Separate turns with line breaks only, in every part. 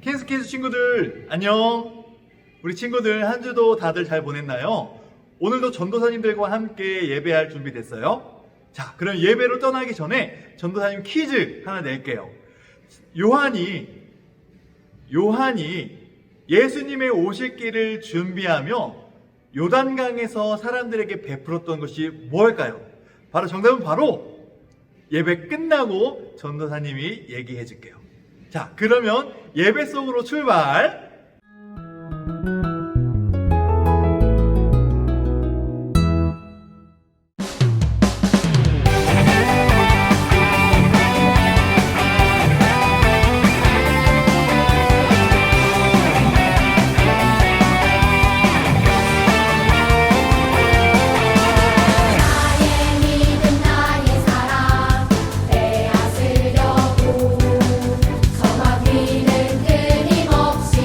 캔스키즈 친구들 안녕. 우리 친구들 한 주도 다들 잘 보냈나요? 오늘도 전도사님들과 함께 예배할 준비 됐어요? 자, 그럼 예배로 떠나기 전에 전도사님 퀴즈 하나 낼게요. 요한이 예수님의 오실 길을 준비하며 요단강에서 사람들에게 베풀었던 것이 무엇일까요? 바로 정답은 바로 예배 끝나고 전도사님이 얘기해 줄게요. 자, 그러면 예배 속으로 출발!
나의 믿음 나의 사랑 빼앗으려고 성화기는 끊임없이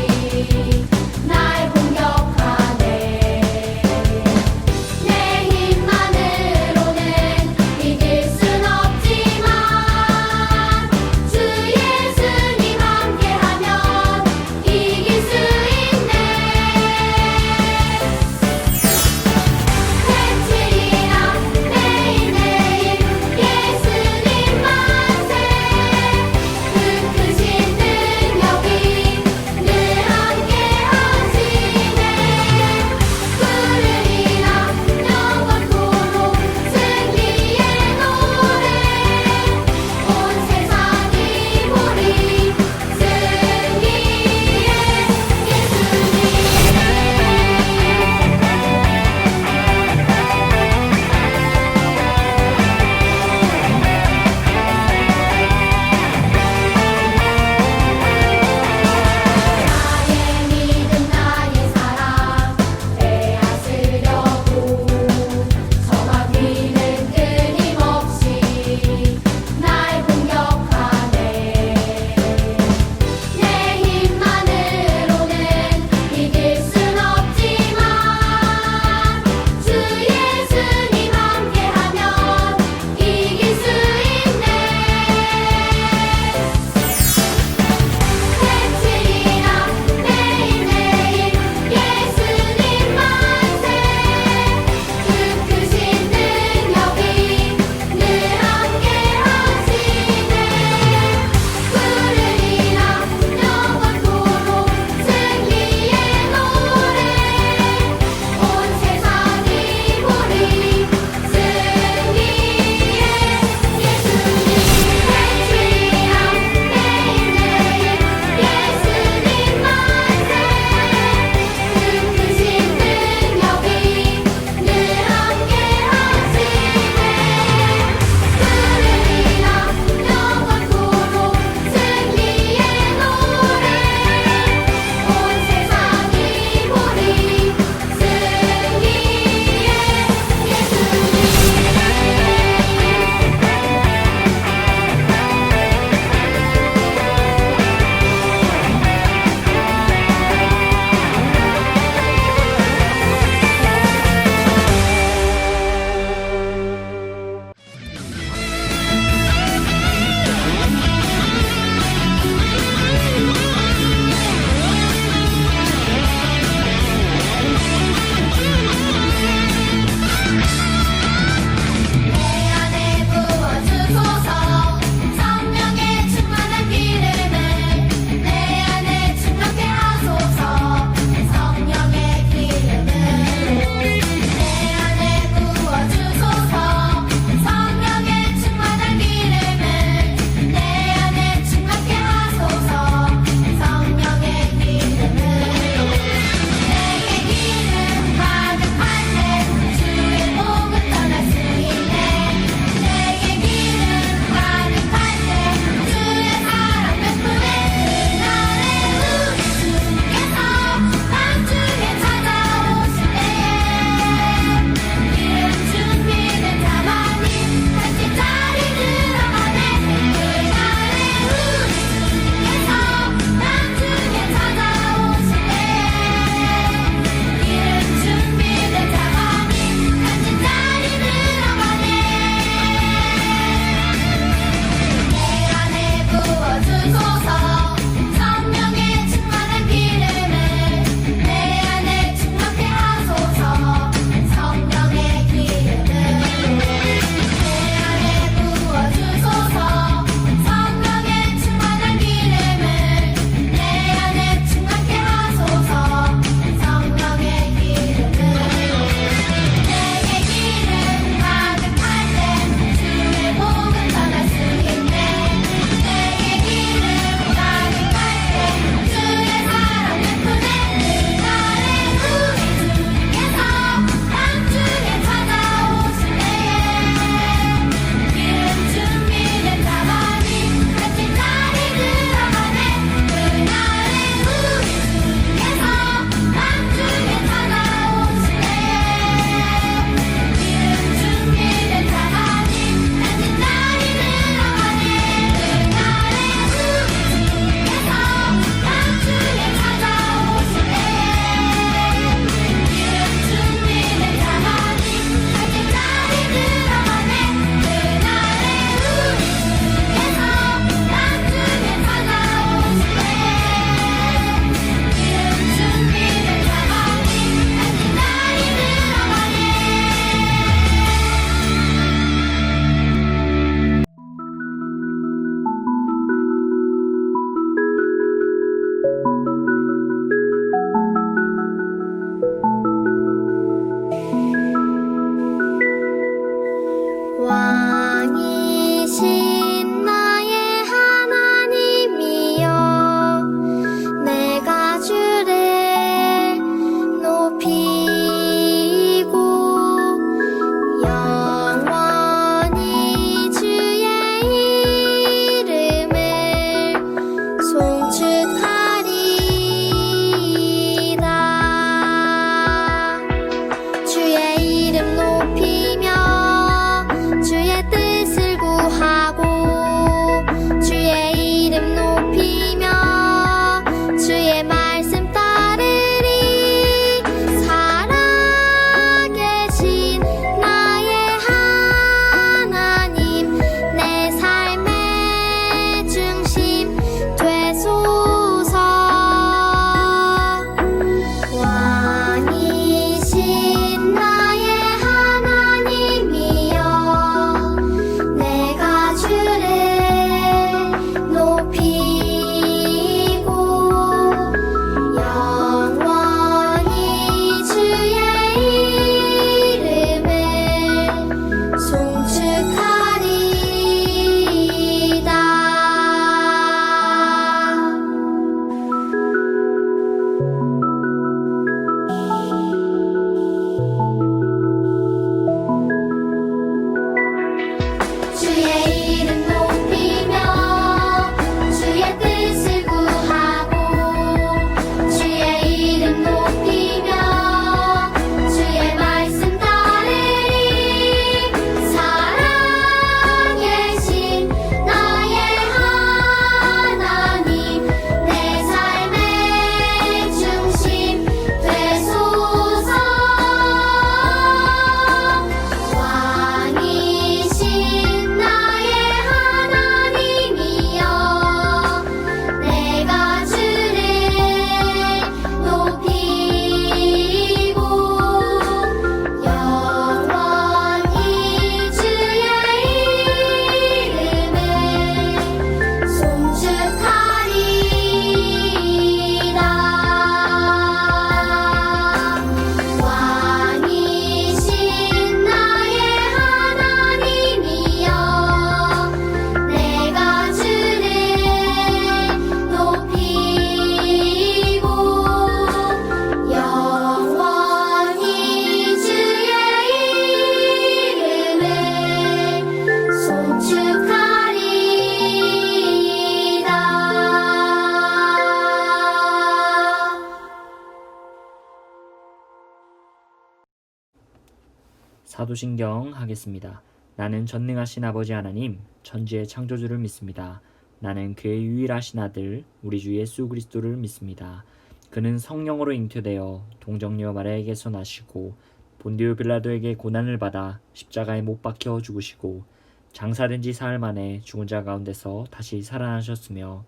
사도신경 하겠습니다. 나는 전능하신 아버지 하나님, 천지의 창조주를 믿습니다. 나는 그의 유일하신 아들, 우리 주 예수 그리스도를 믿습니다. 그는 성령으로 잉태되어 동정녀 마리아에게서 나시고 본디오 빌라도에게 고난을 받아 십자가에 못 박혀 죽으시고 장사된 지 사흘 만에 죽은 자 가운데서 다시 살아나셨으며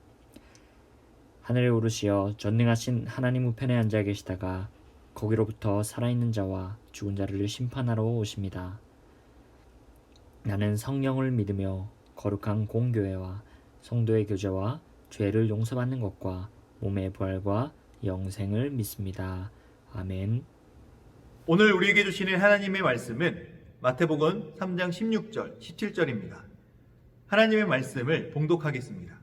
하늘에 오르시어 전능하신 하나님 우편에 앉아 계시다가 거기로부터 살아있는 자와 죽은 자를 심판하러 오십니다. 나는 성령을 믿으며 거룩한 공교회와 성도의 교제와 죄를 용서받는 것과 몸의 부활과 영생을 믿습니다. 아멘.
오늘 우리에게 주시는 하나님의 말씀은 마태복음 3장 16절, 17절입니다. 하나님의 말씀을 봉독하겠습니다.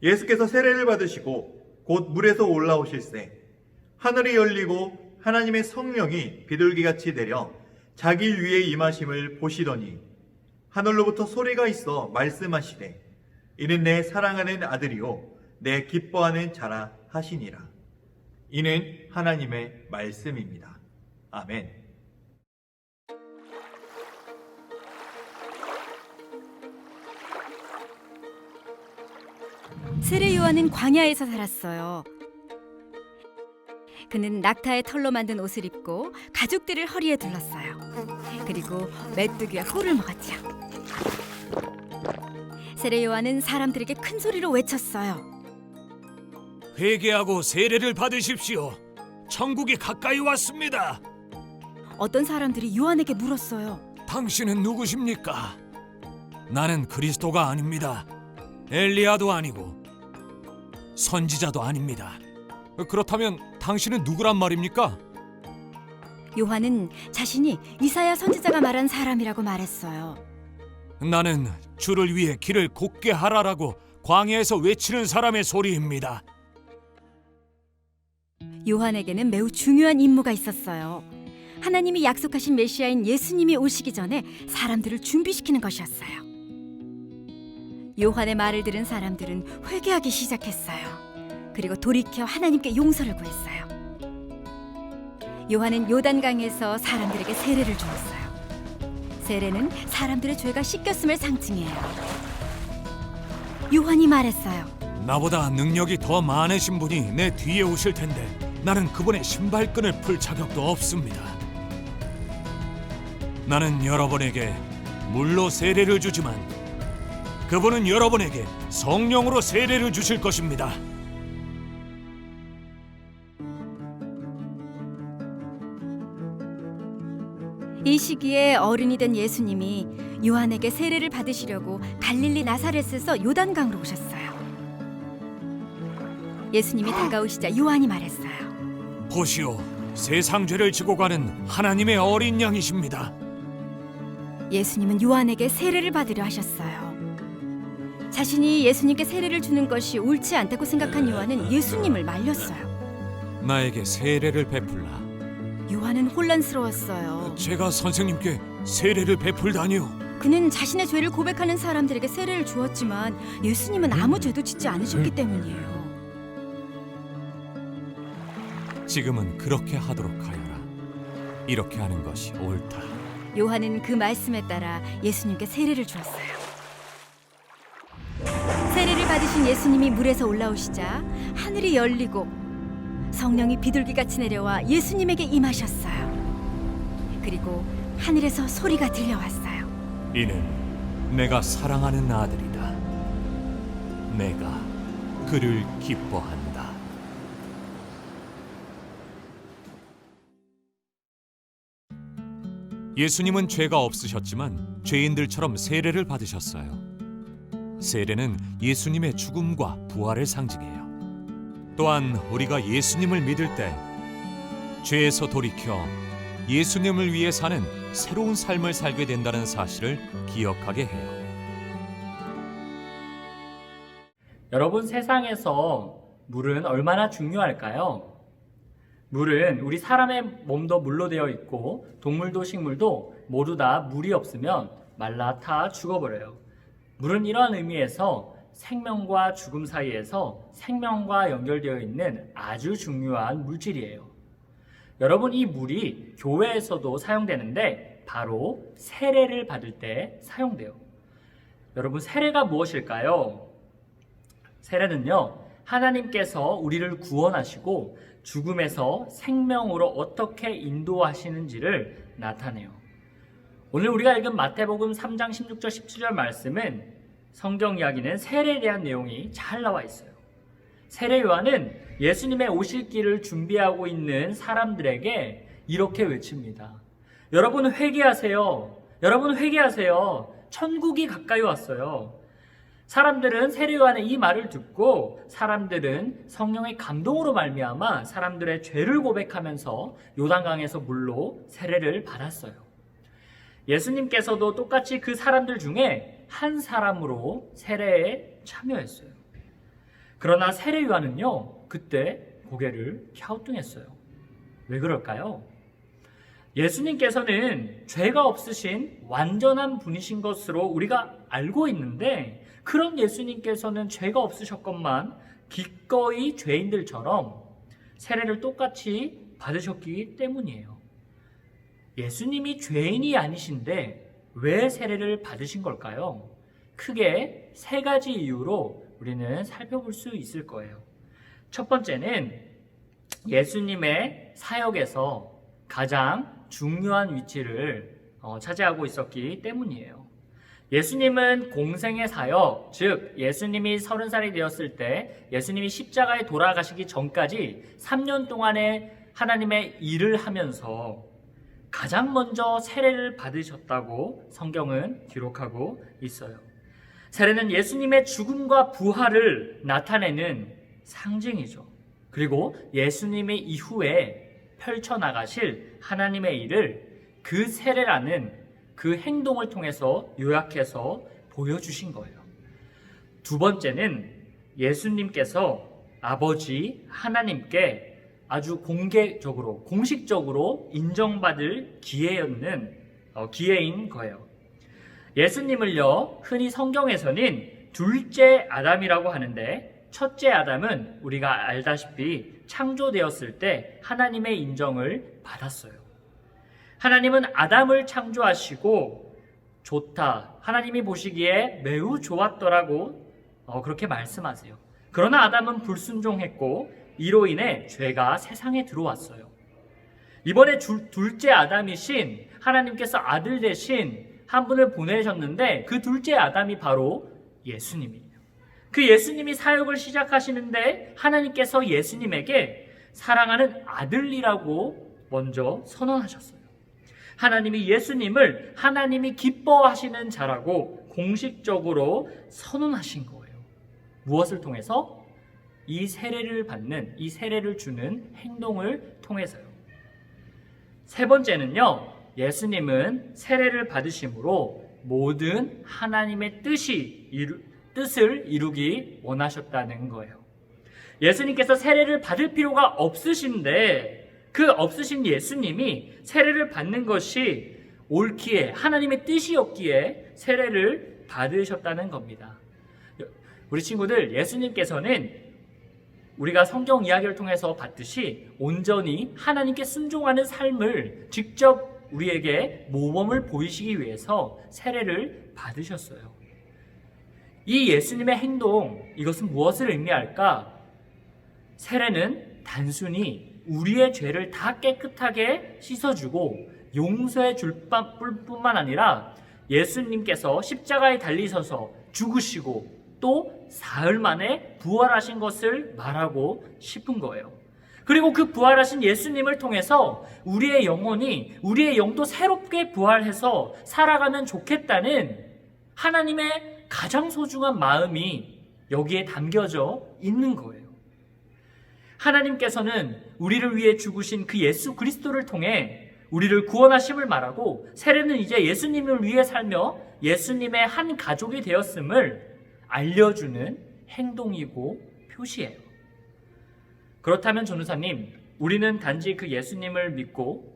예수께서 세례를 받으시고 곧 물에서 올라오실새 하늘이 열리고 하나님의 성령이 비둘기같이 내려 자기 위에 임하심을 보시더니 하늘로부터 소리가 있어 말씀하시되 이는 내 사랑하는 아들이요 내 기뻐하는 자라 하시니라. 이는 하나님의 말씀입니다. 아멘.
세례 요한은 광야에서 살았어요. 그는 낙타의 털로 만든 옷을 입고 가죽들을 허리에 둘렀어요. 그리고 메뚜기와 꿀을 먹었죠. 세례 요한은 사람들에게 큰 소리로 외쳤어요.
회개하고 세례를 받으십시오. 천국이 가까이 왔습니다.
어떤 사람들이 요한에게 물었어요.
당신은 누구십니까? 나는 그리스도가 아닙니다. 엘리야도 아니고 선지자도 아닙니다. 그렇다면 당신은 누구란 말입니까?
요한은 자신이 이사야 선지자가 말한 사람이라고 말했어요.
나는 주를 위해 길을 곧게 하라라고 광야에서 외치는 사람의 소리입니다.
요한에게는 매우 중요한 임무가 있었어요. 하나님이 약속하신 메시아인 예수님이 오시기 전에 사람들을 준비시키는 것이었어요. 요한의 말을 들은 사람들은 회개하기 시작했어요. 그리고 돌이켜 하나님께 용서를 구했어요. 요한은 요단강에서 사람들에게 세례를 주었어요. 세례는 사람들의 죄가 씻겼음을 상징해요. 요한이 말했어요.
나보다 능력이 더 많으신 분이 내 뒤에 오실 텐데 나는 그분의 신발끈을 풀 자격도 없습니다. 나는 여러분에게 물로 세례를 주지만 그분은 여러분에게 성령으로 세례를 주실 것입니다.
이 시기에 어른이 된 예수님이 요한에게 세례를 받으시려고 갈릴리 나사렛에서 요단강으로 오셨어요. 예수님이 다가오시자 요한이 말했어요.
보시오, 세상 죄를 지고 가는 하나님의 어린 양이십니다.
예수님은 요한에게 세례를 받으려 하셨어요. 자신이 예수님께 세례를 주는 것이 옳지 않다고 생각한 요한은 예수님을 말렸어요.
나에게 세례를 베풀라.
요한은 혼란스러웠어요.
제가 선생님께 세례를 베풀다니요.
그는 자신의 죄를 고백하는 사람들에게 세례를 주었지만 예수님은 아무 죄도 짓지 않으셨기 때문이에요.
지금은 그렇게 하도록 하여라. 이렇게 하는 것이 옳다.
요한은 그 말씀에 따라 예수님께 세례를 주었어요. 세례를 받으신 예수님이 물에서 올라오시자 하늘이 열리고 성령이 비둘기같이 내려와 예수님에게 임하셨어요. 그리고 하늘에서 소리가 들려왔어요.
이는 내가 사랑하는 아들이다. 내가 그를 기뻐한다. 예수님은 죄가 없으셨지만 죄인들처럼 세례를 받으셨어요. 세례는 예수님의 죽음과 부활을 상징해요. 또한 우리가 예수님을 믿을 때 죄에서 돌이켜 예수님을 위해 사는 새로운 삶을 살게 된다는 사실을 기억하게 해요.
여러분, 세상에서 물은 얼마나 중요할까요? 물은 우리 사람의 몸도 물로 되어 있고 동물도 식물도 모두 다 물이 없으면 말라 타 죽어버려요. 물은 이러한 의미에서 생명과 죽음 사이에서 생명과 연결되어 있는 아주 중요한 물질이에요.
여러분, 이 물이 교회에서도 사용되는데 바로 세례를 받을 때 사용돼요. 여러분, 세례가 무엇일까요? 세례는요, 하나님께서 우리를 구원하시고 죽음에서 생명으로 어떻게 인도하시는지를 나타내요. 오늘 우리가 읽은 마태복음 3장 16절 17절 말씀은 성경 이야기는 세례에 대한 내용이 잘 나와 있어요. 세례 요한은 예수님의 오실 길을 준비하고 있는 사람들에게 이렇게 외칩니다. 여러분 회개하세요. 여러분 회개하세요. 천국이 가까이 왔어요. 사람들은 세례 요한의 이 말을 듣고 사람들은 성령의 감동으로 말미암아 사람들의 죄를 고백하면서 요단강에서 물로 세례를 받았어요. 예수님께서도 똑같이 그 사람들 중에 한 사람으로 세례에 참여했어요. 그러나 세례 요한은요, 그때 고개를 갸우뚱했어요. 왜 그럴까요? 예수님께서는 죄가 없으신 완전한 분이신 것으로 우리가 알고 있는데, 그런 예수님께서는 죄가 없으셨건만 기꺼이 죄인들처럼 세례를 똑같이 받으셨기 때문이에요. 예수님이 죄인이 아니신데 왜 세례를 받으신 걸까요? 크게 세 가지 이유로 우리는 살펴볼 수 있을 거예요. 첫 번째는 예수님의 사역에서 가장 중요한 위치를 차지하고 있었기 때문이에요. 예수님은 공생의 사역, 즉 예수님이 30살이 되었을 때 예수님이 십자가에 돌아가시기 전까지 3년 동안의 하나님의 일을 하면서 가장 먼저 세례를 받으셨다고 성경은 기록하고 있어요. 세례는 예수님의 죽음과 부활을 나타내는 상징이죠. 그리고 예수님의 이후에 펼쳐나가실 하나님의 일을 그 세례라는 그 행동을 통해서 요약해서 보여주신 거예요. 두 번째는 예수님께서 아버지 하나님께 아주 공개적으로, 공식적으로 인정받을 기회인 거예요. 예수님을요, 흔히 성경에서는 둘째 아담이라고 하는데, 첫째 아담은 우리가 알다시피 창조되었을 때 하나님의 인정을 받았어요. 하나님은 아담을 창조하시고 좋다, 하나님이 보시기에 매우 좋았더라고 그렇게 말씀하세요. 그러나 아담은 불순종했고 이로 인해 죄가 세상에 들어왔어요. 이번에 둘째 아담이신 하나님께서 아들 대신 한 분을 보내셨는데, 그 둘째 아담이 바로 예수님이에요. 그 예수님이 사역을 시작하시는데 하나님께서 예수님에게 사랑하는 아들이라고 먼저 선언하셨어요. 하나님이 예수님을 하나님이 기뻐하시는 자라고 공식적으로 선언하신 거예요. 무엇을 통해서? 이 세례를 받는, 이 세례를 주는 행동을 통해서요. 세 번째는요, 예수님은 세례를 받으심으로 모든 하나님의 뜻을 이루기 원하셨다는 거예요. 예수님께서 세례를 받을 필요가 없으신데, 그 없으신 예수님이 세례를 받는 것이 옳기에, 하나님의 뜻이었기에 세례를 받으셨다는 겁니다. 우리 친구들, 예수님께서는 우리가 성경 이야기를 통해서 봤듯이 온전히 하나님께 순종하는 삶을 직접 우리에게 모범을 보이시기 위해서 세례를 받으셨어요. 이 예수님의 행동, 이것은 무엇을 의미할까? 세례는 단순히 우리의 죄를 다 깨끗하게 씻어주고 용서해 줄 뿐만 아니라 예수님께서 십자가에 달리셔서 죽으시고 또 사흘 만에 부활하신 것을 말하고 싶은 거예요. 그리고 그 부활하신 예수님을 통해서 우리의 영혼이, 우리의 영도 새롭게 부활해서 살아가면 좋겠다는 하나님의 가장 소중한 마음이 여기에 담겨져 있는 거예요. 하나님께서는 우리를 위해 죽으신 그 예수 그리스도를 통해 우리를 구원하심을 말하고, 세례는 이제 예수님을 위해 살며 예수님의 한 가족이 되었음을 알려주는 행동이고 표시예요. 그렇다면 전도사님, 우리는 단지 그 예수님을 믿고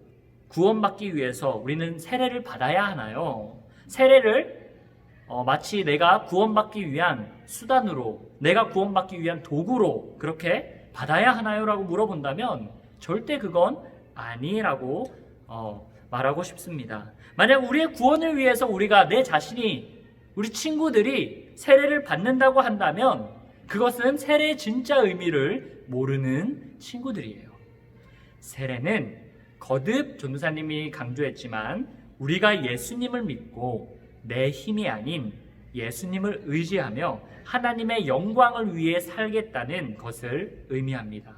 구원받기 위해서 우리는 세례를 받아야 하나요? 세례를 마치 내가 구원받기 위한 수단으로, 내가 구원받기 위한 도구로 그렇게 받아야 하나요? 라고 물어본다면 절대 그건 아니라고 말하고 싶습니다. 만약 우리의 구원을 위해서 우리가 내 자신이, 우리 친구들이 세례를 받는다고 한다면 그것은 세례의 진짜 의미를 모르는 친구들이에요. 세례는 거듭 전도사님이 강조했지만 우리가 예수님을 믿고 내 힘이 아닌 예수님을 의지하며 하나님의 영광을 위해 살겠다는 것을 의미합니다.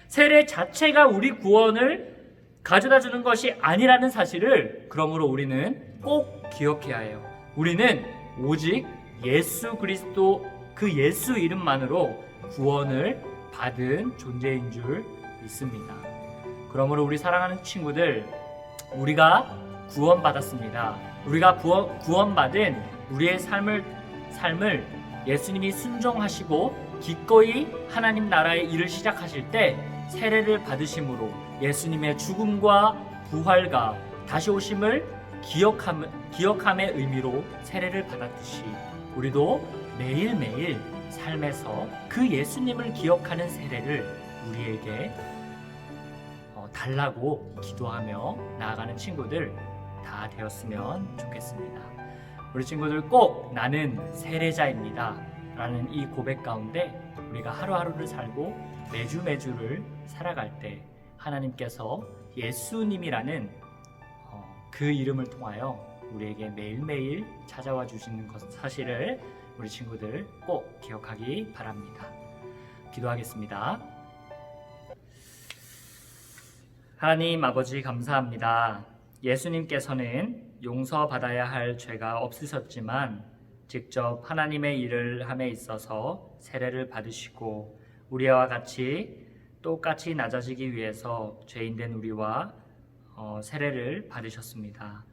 세례 자체가 우리 구원을 가져다 주는 것이 아니라는 사실을 그러므로 우리는 꼭 기억해야 해요. 우리는 오직 예수 그리스도 그 예수 이름만으로 구원을 받은 존재인 줄 믿습니다. 그러므로 우리 사랑하는 친구들, 우리가 구원받았습니다. 우리가 구원받은 우리의 삶을 예수님이 순종하시고 기꺼이 하나님 나라의 일을 시작하실 때 세례를 받으심으로 예수님의 죽음과 부활과 다시 오심을 기억함의 의미로 세례를 받았듯이 우리도 매일매일 삶에서 그 예수님을 기억하는 세례를 우리에게 달라고 기도하며 나아가는 친구들 다 되었으면 좋겠습니다. 우리 친구들 꼭 나는 세례자입니다 라는 이 고백 가운데 우리가 하루하루를 살고 매주매주를 살아갈 때 하나님께서 예수님이라는 그 이름을 통하여 우리에게 매일매일 찾아와 주시는 것 사실을 우리 친구들 꼭 기억하기 바랍니다. 기도하겠습니다. 하나님 아버지 감사합니다. 예수님께서는 용서받아야 할 죄가 없으셨지만 직접 하나님의 일을 함에 있어서 세례를 받으시고 우리와 같이 똑같이 낮아지기 위해서 죄인된 우리와 세례를 받으셨습니다.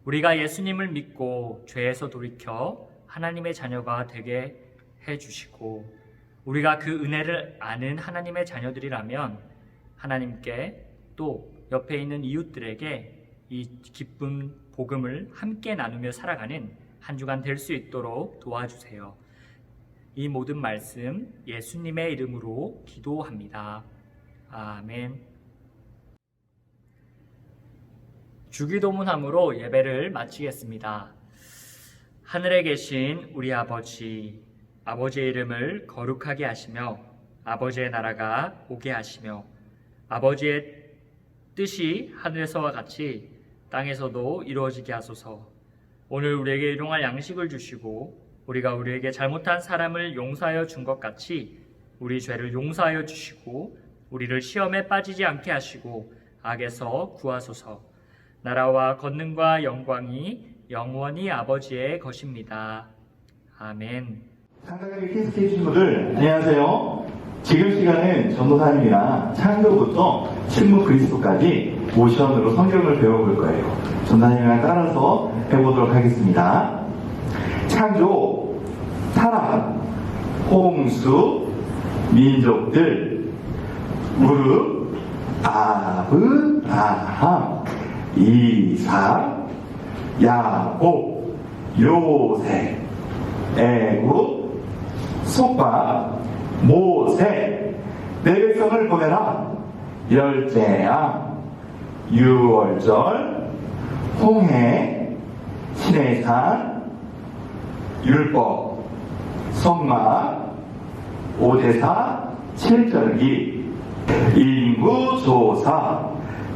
우리가 예수님을 믿고 죄에서 돌이켜 하나님의 자녀가 되게 해주시고 우리가 그 은혜를 아는 하나님의 자녀들이라면 하나님께 또 옆에 있는 이웃들에게 이 기쁜 복음을 함께 나누며 살아가는 한 주간 될 수 있도록 도와주세요. 이 모든 말씀 예수님의 이름으로 기도합니다. 아멘. 주기도문함으로 예배를 마치겠습니다. 하늘에 계신 우리 아버지, 아버지의 이름을 거룩하게 하시며 아버지의 나라가 오게 하시며 아버지의 뜻이 하늘에서와 같이 땅에서도 이루어지게 하소서. 오늘 우리에게 일용할 양식을 주시고 우리가 우리에게 잘못한 사람을 용서하여 준 것 같이 우리 죄를 용서하여 주시고 우리를 시험에 빠지지 않게 하시고 악에서 구하소서. 나라와 권능과 영광이 영원히 아버지의 것입니다. 아멘.
상당하게 KSK 친구들 안녕하세요. 지금 시간은 전도사님이랑 창조부터 침묵 그리스도까지 모션으로 성경을 배워볼 거예요. 전도사님이랑 따라서 해보도록 하겠습니다. 창조, 사람, 홍수, 민족들, 무릎, 아브라함, 이삭, 야곱, 요셉, 애굽, 속박, 모세, 내 백성을 보내라. 열대야, 유월절, 홍해, 시내산, 율법, 성막, 오대사, 칠절기, 인구조사,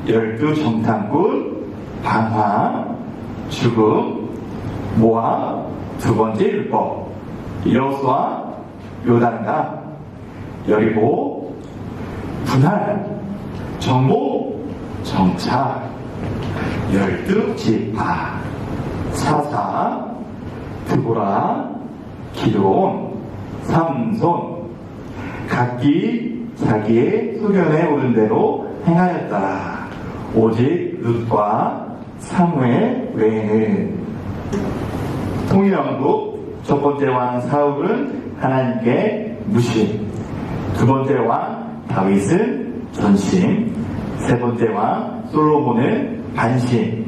12정탐꾼, 방황, 죽음, 모함, 두 번째 율법, 여호수아, 요단강, 여리고, 분할, 정복, 정착, 12지파, 사사, 드보라, 기드온, 삼손, 각기 자기의 소견에 오른 대로 행하였더라. 오직 룻과 사무엘 외에는. 통일왕국 첫 번째 왕 사울은 하나님께 무심, 두 번째 왕 다윗은 전심, 세 번째 왕 솔로몬은 반심,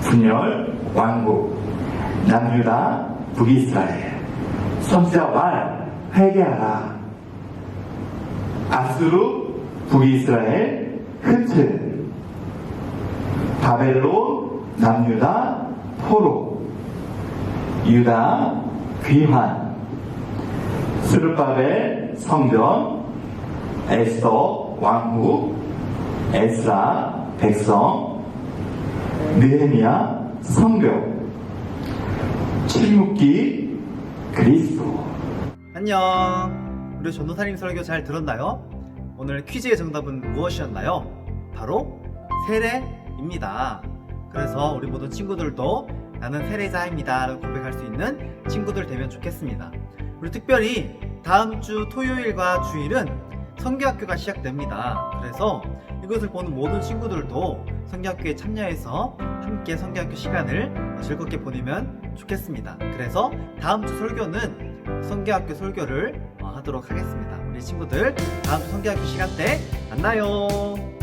분열 왕국, 남유다 북이스라엘, 선지자 왈 회개하라. 아수르 북이스라엘 흩트, 바벨론, 남유다, 포로, 유다, 귀환, 스룹바벨, 성전, 에스더, 왕후, 에스라, 백성, 느헤미야, 성벽, 칠묵기, 그리스도.
안녕. 우리 전도사님 설교 잘 들었나요? 오늘 퀴즈의 정답은 무엇이었나요? 바로 세례입니다. 그래서 우리 모든 친구들도 나는 세례자입니다 라고 고백할 수 있는 친구들 되면 좋겠습니다. 우리 특별히 다음 주 토요일과 주일은 성교학교가 시작됩니다. 그래서 이것을 보는 모든 친구들도 성교학교에 참여해서 함께 성교학교 시간을 즐겁게 보내면 좋겠습니다. 그래서 다음 주 설교는 성교학교 설교를 하도록 하겠습니다. 우리 친구들 다음 주 성교학교 시간 때 만나요.